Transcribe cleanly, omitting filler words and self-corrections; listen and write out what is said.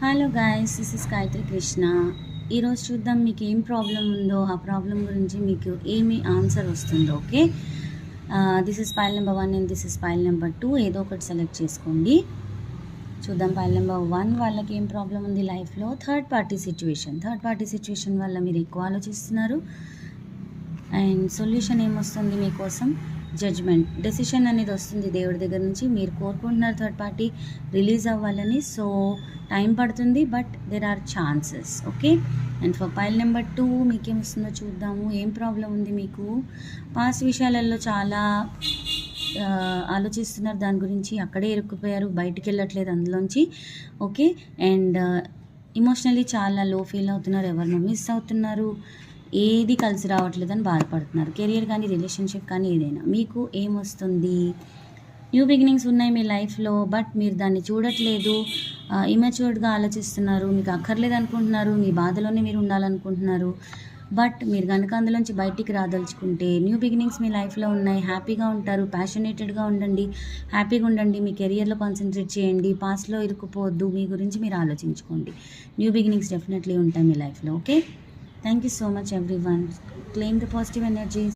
Hello guys, this is Gayatri Krishna. ఈరోజు చూద్దాం మీకు ఏం ప్రాబ్లం ఉందో, ఆ ప్రాబ్లం గురించి మీకు ఏమి ఆన్సర్ వస్తుందో. Okay, this is file number 1 and this is file number 2. ఏదో ఒకటి సెలెక్ట్ చేసుకోండి. చూద్దాం ఫైల్ నెంబర్ 1 వాళ్ళకి ఏం ప్రాబ్లం ఉంది లైఫ్లో. థర్డ్ పార్టీ సిచ్యువేషన్ వల్ల మీరు ఎక్కువ ఆలోచిస్తున్నారు. అండ్ సొల్యూషన్ ఏమొస్తుంది మీకోసం? జడ్జ్మెంట్, డెసిషన్ అనేది వస్తుంది దేవుడి దగ్గర నుంచి. మీరు కోరుకుంటున్నారు థర్డ్ పార్టీ రిలీజ్ అవ్వాలని, సో టైం పడుతుంది, but there are chances. Okay, and for file number 2 మీకేం వస్తుందో చూద్దాము. ఏం ప్రాబ్లం ఉంది మీకు? పాస్ట్ విషయాలలో చాలా ఆలోచిస్తున్నారు దాని గురించి, అక్కడే ఇరుక్కుపోయారు, బయటికి వెళ్ళట్లేదు అందులోంచి. ఓకే, అండ్ ఇమోషనలీ చాలా లో ఫీల్ అవుతున్నారు, ఎవరినో మిస్ అవుతున్నారు, ఏది కలిసి రావట్లేదని బాధపడుతున్నారు. కెరియర్ కానీ రిలేషన్షిప్ కానీ ఏదైనా. మీకు ఏమొస్తుంది? న్యూ బిగినింగ్స్ ఉన్నాయి మీ లైఫ్లో, బట్ మీరు దాన్ని చూడట్లేదు. ఇమెచ్యూర్డ్గా ఆలోచిస్తున్నారు, మీకు అక్కర్లేదు అనుకుంటున్నారు, మీ బాధలోనే మీరు ఉండాలనుకుంటున్నారు. బట్ మీరు కనుక అందులోంచి బయటికి రాదలుచుకుంటే న్యూ బిగినింగ్స్ మీ లైఫ్లో ఉన్నాయి. హ్యాపీగా ఉంటారు, ప్యాషనేటెడ్గా ఉండండి, హ్యాపీగా ఉండండి, మీ కెరియర్లో కాన్సన్ట్రేట్ చేయండి, పాస్ట్లో ఇరుక్కుపోవద్దు, మీ గురించి మీరు ఆలోచించుకోండి. న్యూ బిగినింగ్స్ డెఫినెట్లీ ఉంటాయి మీ లైఫ్లో. Okay, thank you so much everyone. Claim the positive energies.